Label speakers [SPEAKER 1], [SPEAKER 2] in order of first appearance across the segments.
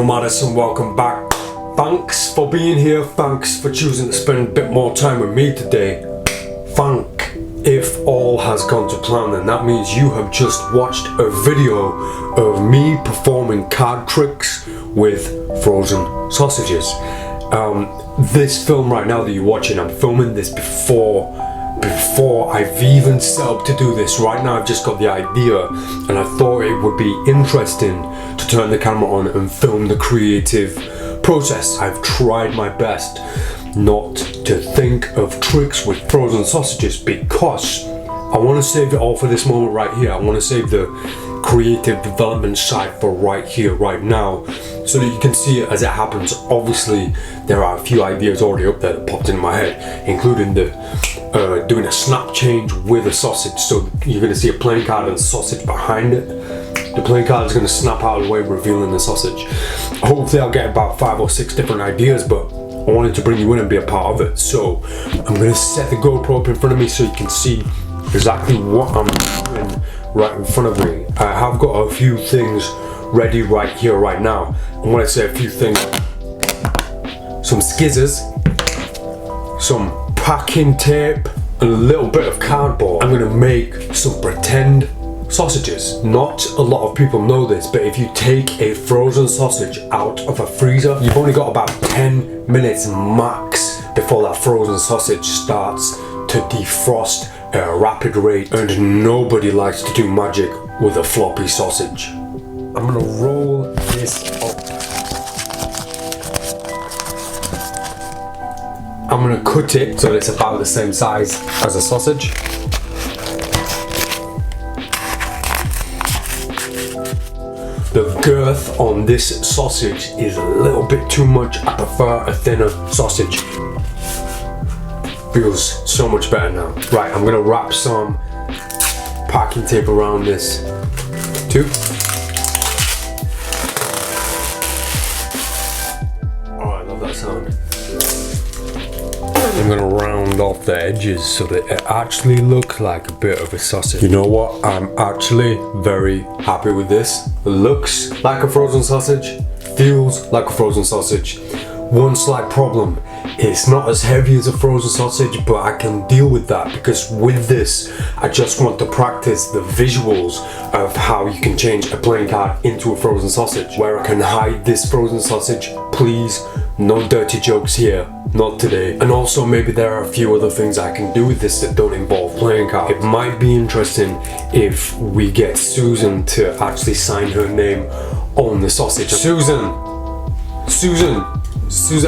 [SPEAKER 1] MADISON, welcome back. Thanks for being here, thanks for choosing to spend a bit more time with me today. If all has gone to plan, then that means you have just watched a video of me performing card tricks with frozen sausages. This film right now that you're watching, I'm filming this before I've even set up to do this. Right now I've just got the idea and I thought it would be interesting to turn the camera on and film the creative process. I've tried my best not to think of tricks with frozen sausages because I want to save it all for this moment right here. I want to save the creative development side for right here, right now, so that you can see it as it happens. Obviously there are a few ideas already up there that popped into my head, including the doing a snap change with a sausage. So you're going to see a playing card and sausage behind it. The playing card is going to snap out of the way, revealing the sausage. Hopefully I'll get about 5 or 6 different ideas, but I wanted to bring you in and be a part of it. So I'm going to set the GoPro up in front of me so you can see exactly what I'm doing right in front of me. I have got a few things ready right here, right now. And when I say a few things, some skizzers, some packing tape, and a little bit of cardboard. I'm going to make some pretend sausages. Not a lot of people know this, but if you take a frozen sausage out of a freezer, you've only got about 10 minutes max before that frozen sausage starts to defrost at a rapid rate, and nobody likes to do magic with a floppy sausage. I'm gonna roll this up. I'm gonna cut it so that it's about the same size as a sausage. The girth on this sausage is a little bit too much. I prefer a thinner sausage. Feels so much better now. Right, I'm gonna wrap some packing tape around this too. Oh, I love that sound. I'm gonna round off the edges so that it actually looks like a bit of a sausage. You know what? I'm actually very happy with this. It looks like a frozen sausage, feels like a frozen sausage. One slight problem, it's not as heavy as a frozen sausage, but I can deal with that because with this, I just want to practice the visuals of how you can change a playing card into a frozen sausage. Where I can hide this frozen sausage, please, no dirty jokes here, not today. And also maybe there are a few other things I can do with this that don't involve playing cards. It might be interesting if we get Susan to actually sign her name on the sausage. Susan,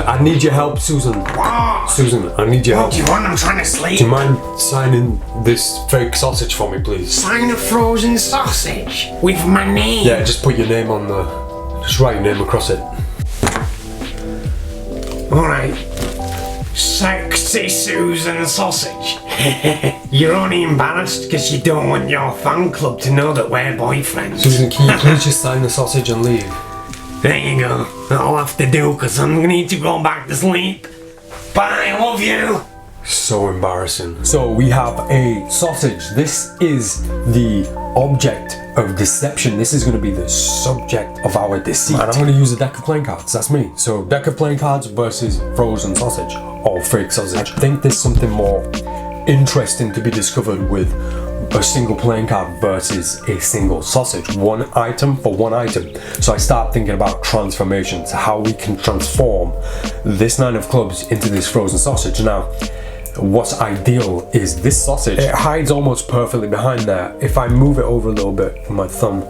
[SPEAKER 1] I need your help, Susan.
[SPEAKER 2] What?
[SPEAKER 1] Susan, I need your help.
[SPEAKER 2] What do you want? I'm trying to sleep.
[SPEAKER 1] Do you mind signing this fake sausage for me, please?
[SPEAKER 2] Sign a frozen sausage with my name.
[SPEAKER 1] Yeah, just put your name on just write your name across it.
[SPEAKER 2] Alright. Sexy Susan Sausage. You're only embarrassed because you don't want your fan club to know that we're boyfriends.
[SPEAKER 1] Susan, can you please just sign the sausage and leave?
[SPEAKER 2] There you go. That'll have to do because I'm gonna need to go back to sleep. Bye, love you.
[SPEAKER 1] So embarrassing. So we have a sausage. This is the object of deception. This is going to be the subject of our deceit. And I'm going to use a deck of playing cards. That's me. So deck of playing cards versus frozen sausage or fake sausage. I think there's something more interesting to be discovered with a single playing card versus a single sausage. One item for one item. So I start thinking about transformations, how we can transform this 9 of clubs into this frozen sausage. Now, what's ideal is this sausage, it hides almost perfectly behind there. If I move it over a little bit with my thumb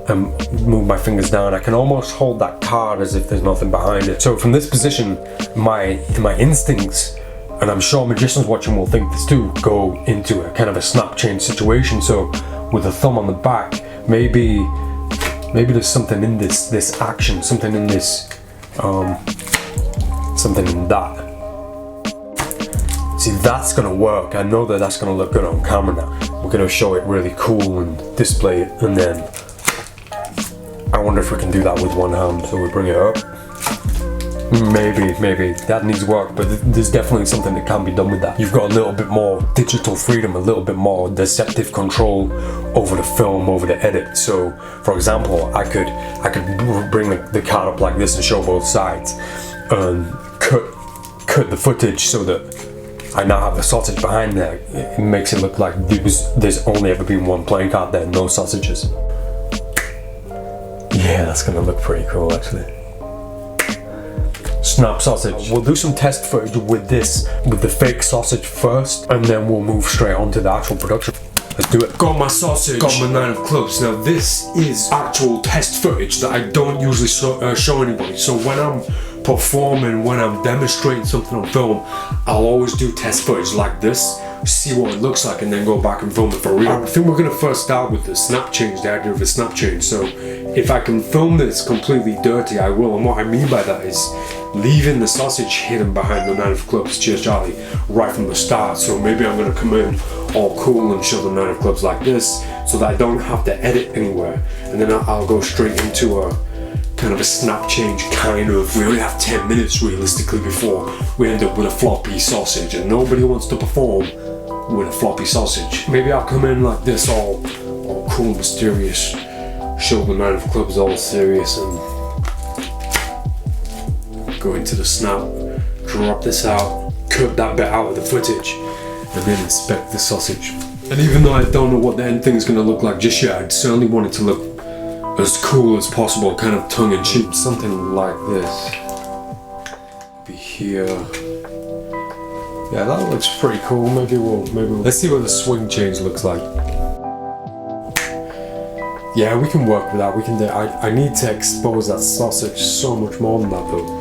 [SPEAKER 1] and move my fingers down, I can almost hold that card as if there's nothing behind it. So from this position, my instincts, and I'm sure magicians watching will think this too, go into a kind of a snap change situation. So with the thumb on the back, maybe there's something in this action, something in this, something in that. See, that's gonna work. I know that that's gonna look good on camera now. We're gonna show it really cool and display it, and then I wonder if we can do that with one hand. So we bring it up. Maybe that needs work, but there's definitely something that can be done with that. You've got a little bit more digital freedom, a little bit more deceptive control over the film, over the edit. So, for example, I could bring the card up like this and show both sides, and cut the footage so that I now have the sausage behind there. It makes it look like there's only ever been one playing card there, no sausages. Yeah, that's gonna look pretty cool actually. Snap sausage. We'll do some test footage with the fake sausage first, and then we'll move straight on to the actual production. Let's do it. Got my sausage, got my 9 of clubs. Now this is actual test footage that I don't usually show anybody. So when I'm performing, when I'm demonstrating something on film, I'll always do test footage like this, see what it looks like, and then go back and film it for real. I think we're gonna first start with the snap change, the idea of a snap change. So if I can film this completely dirty, I will. And what I mean by that is leaving the sausage hidden behind the 9 of clubs, cheers Charlie, right from the start. So maybe I'm gonna come in all cool and show the 9 of clubs like this, so that I don't have to edit anywhere. And then I'll go straight into a kind of a snap change kind of. We only have 10 minutes realistically before we end up with a floppy sausage, and nobody wants to perform with a floppy sausage. Maybe I'll come in like this, all cool, mysterious, show the 9 of clubs all serious, and go into the snap, drop this out, cut that bit out of the footage, and then inspect the sausage. And even though I don't know what the end thing's gonna look like just yet, I'd certainly want it to look as cool as possible, kind of tongue-in-cheek. Something like this. Be here. Yeah, that looks pretty cool. Maybe we'll let's see what the swing change looks like. Yeah, we can work with that. We can do. I need to expose that sausage so much more than that though.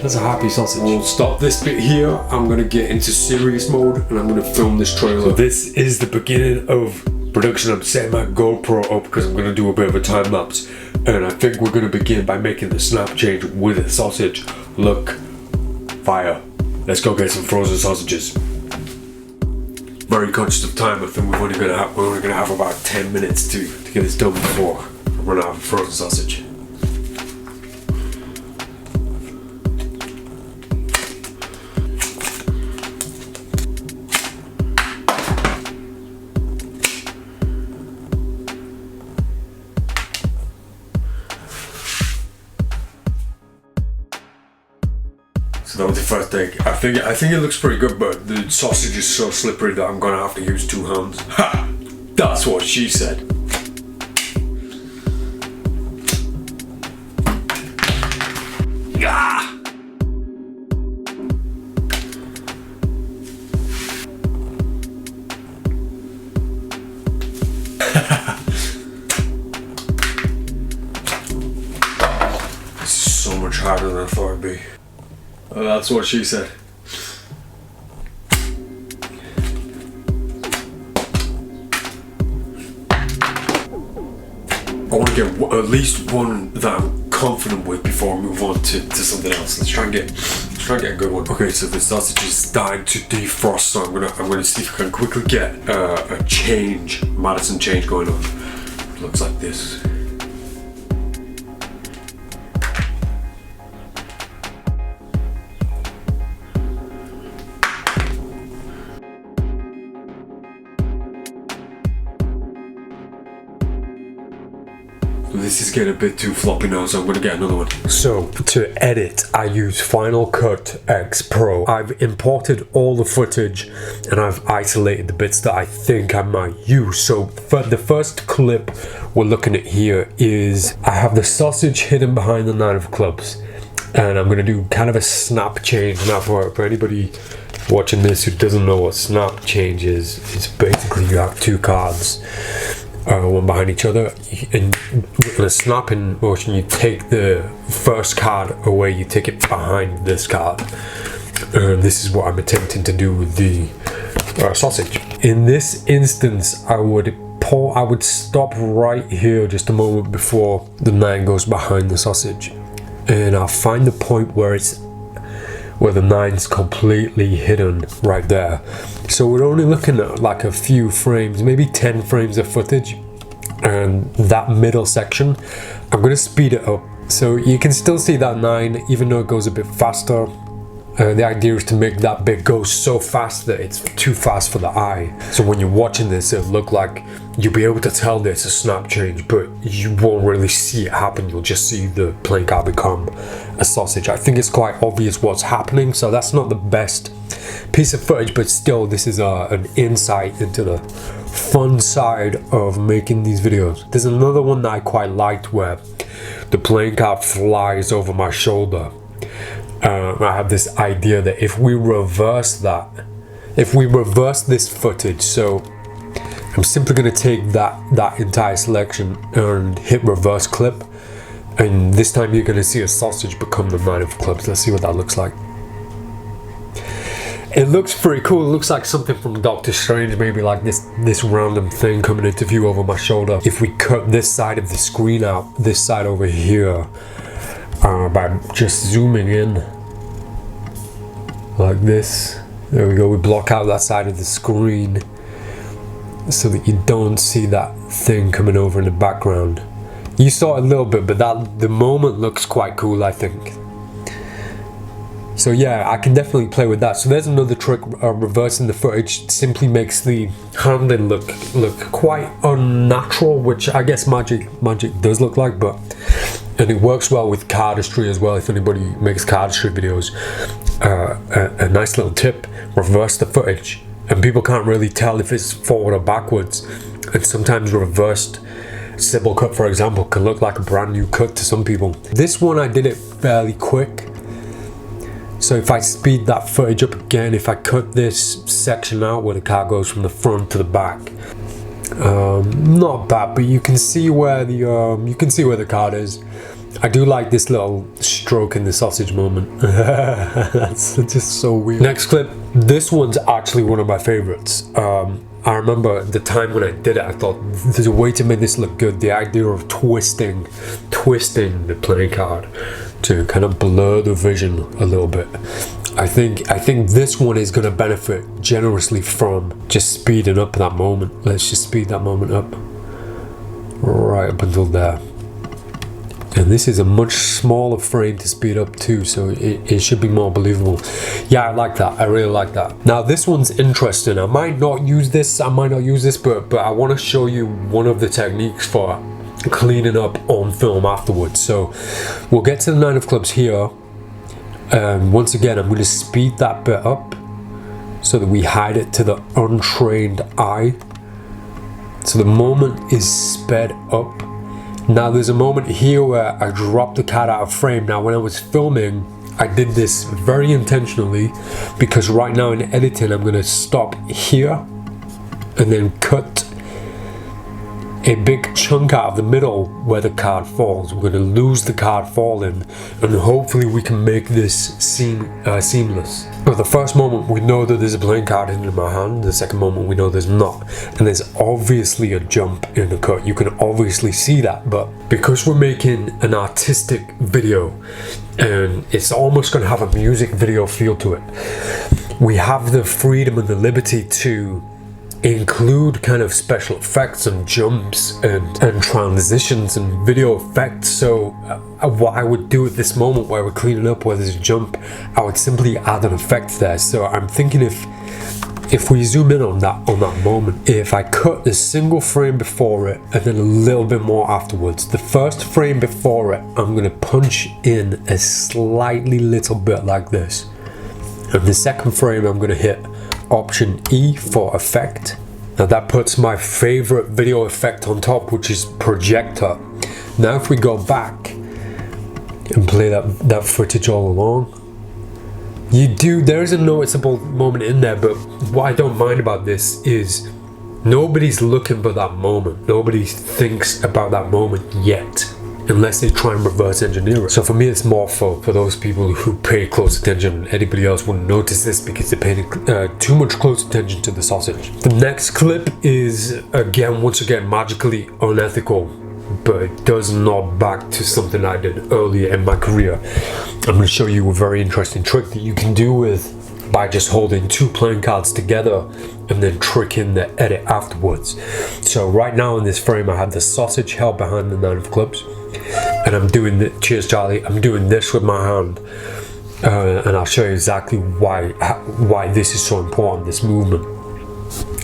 [SPEAKER 1] That's a happy sausage. We'll stop this bit here. I'm gonna get into serious mode and I'm gonna film this trailer. So this is the beginning of production. I'm setting my GoPro up because I'm gonna do a bit of a time lapse, and I think we're gonna begin by making the snap change with the sausage look fire. Let's go get some frozen sausages. Very conscious of time. I think we're only gonna have about 10 minutes to get this done before I run out of frozen sausage. So that was the first take. I think it looks pretty good, but the sausage is so slippery that I'm gonna have to use 2 hands. Ha! That's what she said. Ah! This is so much harder than I thought it'd be. Oh, that's what she said. I want to get at least one that I'm confident with before I move on to something else. Let's try and get a good one. Okay, so the sausage is starting to defrost, so I'm gonna see if I can quickly get a change, Madison change going on. It looks like this. this is getting a bit too floppy now, so I'm gonna get another one. So to edit, I use Final Cut X Pro. I've imported all the footage and I've isolated the bits that I think I might use. So for the first clip we're looking at here is I have the sausage hidden behind the 9 of clubs, and I'm gonna do kind of a snap change. Now for anybody watching this who doesn't know what snap change is, it's basically you have 2 cards, one behind each other, and in a snapping motion you take the first card away, you take it behind this card. This is what I'm attempting to do with the sausage. In this instance, I would stop right here just a moment before the 9 goes behind the sausage, and I'll find the point where the 9's completely hidden right there. So we're only looking at like a few frames, maybe 10 frames of footage, and that middle section I'm going to speed it up so you can still see that 9 even though it goes a bit faster. The idea is to make that bit go so fast that it's too fast for the eye. So when you're watching this, it'll look like you'll be able to tell that it's a snap change, but you won't really see it happen. You'll just see the playing card become a sausage. I think it's quite obvious what's happening, so that's not the best piece of footage, but still this is an insight into the fun side of making these videos. There's another one that I quite liked where the playing card flies over my shoulder. I have this idea that if we reverse this footage, so I'm simply going to take that entire selection and hit reverse clip, and this time you're going to see a sausage become the 9 of clubs. Let's see what that looks like. It looks pretty cool. It looks like something from Doctor Strange, maybe like this random thing coming into view over my shoulder. If we cut this side of the screen out, this side over here, by just zooming in like this, there we go, we block out that side of the screen so that you don't see that thing coming over in the background. You saw it a little bit, but the moment looks quite cool, I think. So yeah, I can definitely play with that. So there's another trick. Reversing the footage simply makes the handling look quite unnatural, which I guess magic does look like, and it works well with cardistry as well. If anybody makes cardistry videos, a nice little tip: reverse the footage, and people can't really tell if it's forward or backwards. And sometimes reversed symbol cut, for example, can look like a brand new cut to some people. This one I did it fairly quick. So if I speed that footage up again, if I cut this section out where the card goes from the front to the back, not bad, but you can see where the card is. I do like this little stroke in the sausage moment. That's just so weird. Next clip. This one's actually one of my favorites. I remember the time when I did it, I thought there's a way to make this look good. The idea of twisting the playing card to kind of blur the vision a little bit. I think this one is going to benefit generously from just speeding up that moment. Let's just speed that moment up right up until there. And this is a much smaller frame to speed up too, so it should be more believable. Yeah, I like that. I really like that. Now this one's interesting. I might not use this, but I want to show you one of the techniques for cleaning up on film afterwards. So we'll get to the 9 of clubs here, and once again I'm going to speed that bit up so that we hide it to the untrained eye. So the moment is sped up. Now there's a moment here where I dropped the card out of frame. Now when I was filming, I did this very intentionally, because right now in editing I'm going to stop here and then cut a big chunk out of the middle where the card falls. We're going to lose the card falling, and hopefully we can make this seamless. But the first moment we know that there's a playing card in my hand, the second moment we know there's not, and there's obviously a jump in the cut. You can obviously see that, but because we're making an artistic video and it's almost going to have a music video feel to it, we have the freedom and the liberty to include kind of special effects and jumps and transitions and video effects. So what I would do at this moment where we're cleaning up, where there's a jump, I would simply add an effect there. So I'm thinking if if we zoom in on that moment, if I cut a single frame before it and then a little bit more afterwards, the first frame before it, I'm gonna punch in a slightly little bit like this. And the second frame, I'm gonna hit Option E for effect. Now that puts my favorite video effect on top, which is projector. Now if we go back and play that footage all along, there is a noticeable moment in there, but what I don't mind about this is nobody's looking for that moment. Nobody thinks about that moment yet, unless they try and reverse engineer it. So for me, it's more for those people who pay close attention. Anybody else wouldn't notice this because they're paying too much close attention to the sausage. The next clip is, once again, magically unethical, but it does nod back to something I did earlier in my career. I'm going to show you a very interesting trick that you can do by just holding two playing cards together and then tricking the edit afterwards. So right now in this frame, I have the sausage held behind the 9 of clubs, and I'm doing the, cheers Charlie, I'm doing this with my hand, and I'll show you exactly why this is so important, this movement.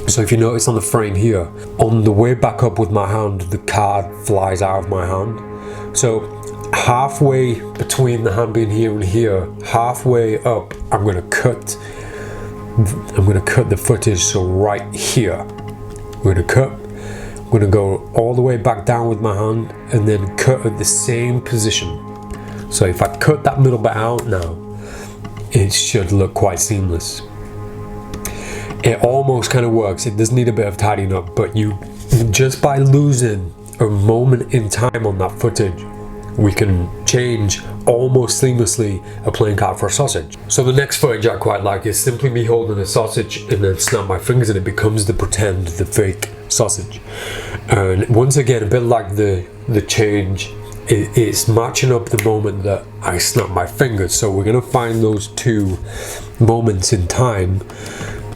[SPEAKER 1] So if you notice on the frame here, on the way back up with my hand, the card flies out of my hand. So halfway between the hand being here and here, halfway up, I'm gonna cut the footage. So right here, I'm gonna go all the way back down with my hand and then cut at the same position. So if I cut that middle bit out now, it should look quite seamless. It almost kind of works. It does need a bit of tidying up, but just by losing a moment in time on that footage, we can change almost seamlessly a playing card for a sausage. So the next footage I quite like is simply me holding a sausage and then snap my fingers and it becomes the fake sausage. And once again, a bit like the change, it's matching up the moment that I snap my fingers. So we're gonna find those two moments in time.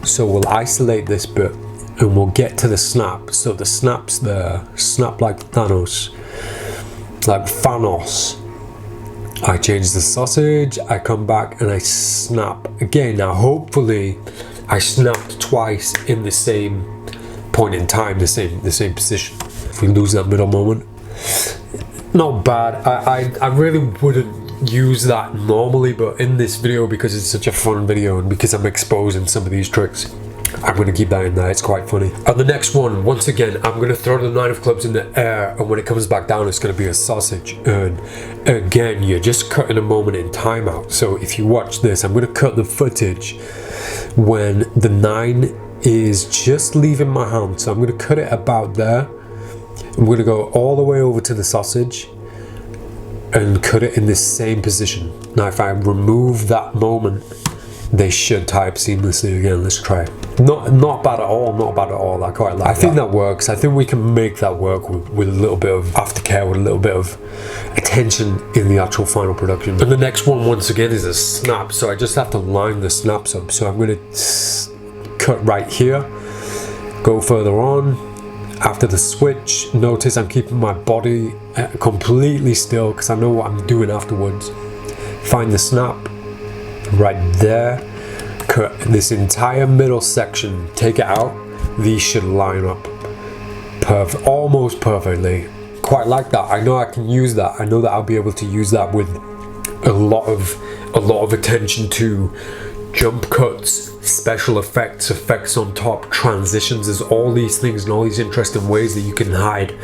[SPEAKER 1] So we'll isolate this bit and we'll get to the snap. So the snap's there, snap like Thanos, like Thanos. I change the sausage, I come back and I snap again. Now hopefully I snapped twice in the same point in time, the same position. If we lose that middle moment, not bad. I really wouldn't use that normally, but in this video, because it's such a fun video and because I'm exposing some of these tricks, I'm going to keep that in there. It's quite funny. And the next one, once again, I'm going to throw the 9 of clubs in the air, and when it comes back down, it's going to be a sausage. And again, you're just cutting a moment in time out. So if you watch this, I'm going to cut the footage when the 9 is just leaving my hand. So I'm going to cut it about there. I'm going to go all the way over to the sausage and cut it in the same position. Now if I remove that moment, they should tie up seamlessly again. Let's try it. Not bad at all, not bad at all. I quite like that. I think that works. I think we can make that work with a little bit of aftercare, with a little bit of attention in the actual final production. And the next one, once again, is a snap. So I just have to line the snaps up. So I'm going to cut right here, go further on. After the switch, notice I'm keeping my body completely still because I know what I'm doing afterwards. Find the snap right there, cut this entire middle section, take it out. These should line up almost perfectly. Quite like that. I know I can use that. I know that I'll be able to use that with a lot of attention to jump cuts, special effects on top, transitions. There's all these things and all these interesting ways that you can hide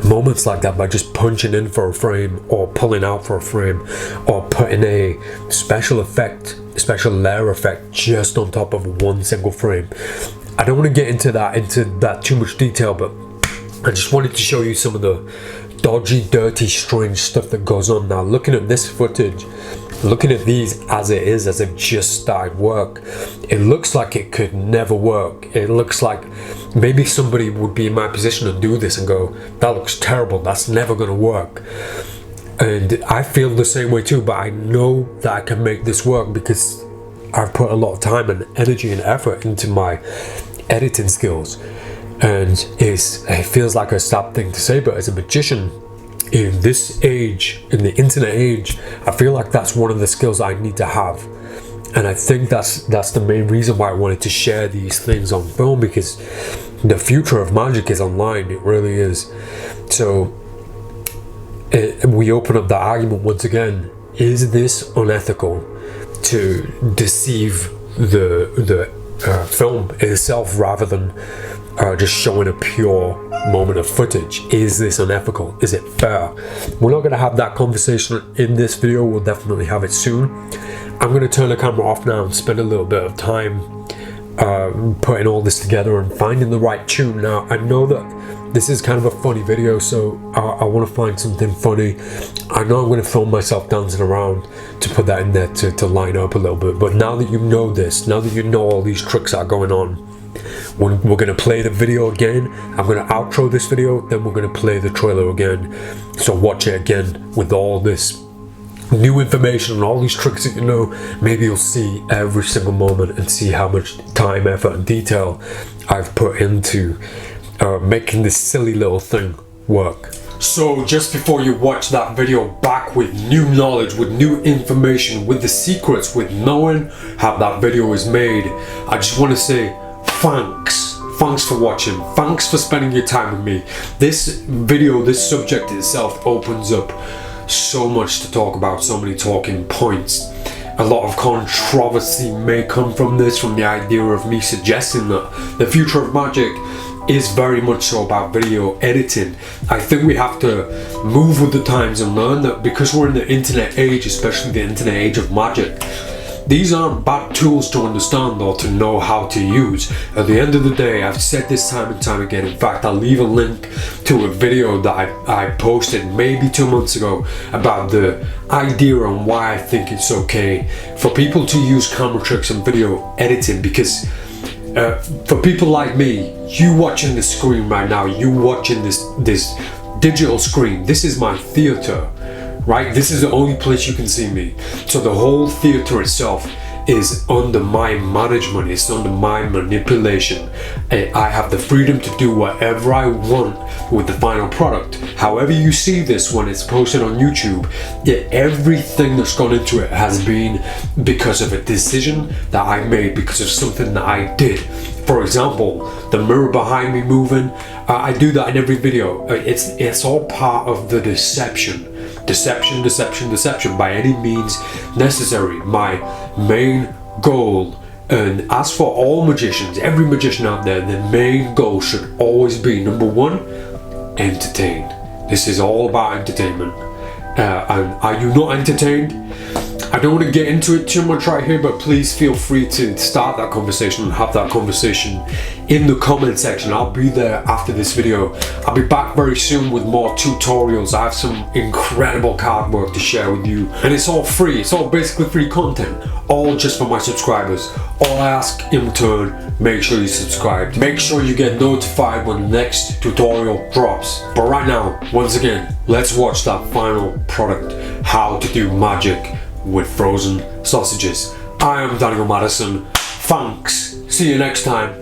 [SPEAKER 1] moments like that by just punching in for a frame or pulling out for a frame or putting a special layer effect just on top of one single frame. I don't want to get into that too much detail, but I just wanted to show you some of the dodgy, dirty, strange stuff that goes on. Now looking at this footage, looking at these as it just started work, it looks like it could never work. It looks like maybe somebody would be in my position and do this and go, that looks terrible, that's never gonna work. And I feel the same way too, but I know that I can make this work because I've put a lot of time and energy and effort into my editing skills. And it feels like a sad thing to say, but as a magician, in this age, in the internet age, I feel like that's one of the skills I need to have. And I think that's the main reason why I wanted to share these things on film, because the future of magic is online. It really is. So we open up the argument once again: is this unethical to deceive the film itself rather than just showing a pure moment of footage? Is this unethical? Is it fair? We're not going to have that conversation in this video. We'll definitely have it soon. I'm going to turn the camera off now and spend a little bit of time putting all this together and finding the right tune. Now, I know that this is kind of a funny video, so I want to find something funny. I know I'm going to film myself dancing around to put that in there to line up a little bit. But now that you know this, now that you know all these tricks are going on, we're going to play the video again. I'm going to outro this video, then we're going to play the trailer again. So watch it again with all this new information and all these tricks that you know. Maybe you'll see every single moment and see how much time, effort and detail I've put into making this silly little thing work. So just before you watch that video back with new knowledge, with new information, with the secrets, with knowing how that video is made, I just want to say thanks for watching. Thanks for spending your time with me. This video, this subject itself opens up so much to talk about, so many talking points. A lot of controversy may come from this, from the idea of me suggesting that the future of magic is very much so about video editing. I think we have to move with the times and learn that because we're in the internet age, especially the internet age of magic, these aren't bad tools to understand or to know how to use. At the end of the day, I've said this time and time again. In fact, I'll leave a link to a video that I posted maybe 2 months ago about the idea and why I think it's okay for people to use camera tricks and video editing. Because for people like me, you watching the screen right now, you watching this digital screen, this is my theater. Right? This is the only place you can see me. So the whole theater itself is under my management, it's under my manipulation. I have the freedom to do whatever I want with the final product. However you see this when it's posted on YouTube, everything that's gone into it has been because of a decision that I made, because of something that I did. For example, the mirror behind me moving, I do that in every video. It's all part of the deception by any means necessary. My main goal, and as for all magicians, every magician out there, the main goal should always be, number one, entertain. This is all about entertainment. And are you not entertained? I don't want to get into it too much right here, but please feel free to start that conversation and have that conversation in the comment section. I'll be there after this video. I'll be back very soon with more tutorials. I have some incredible card work to share with you, and it's all free. It's all basically free content, all just for my subscribers. All I ask in return, make sure you subscribe. Make sure you get notified when the next tutorial drops. But right now, once again, let's watch that final product, how to do magic with frozen sausages. I am Daniel Madison. Thanks. See you next time.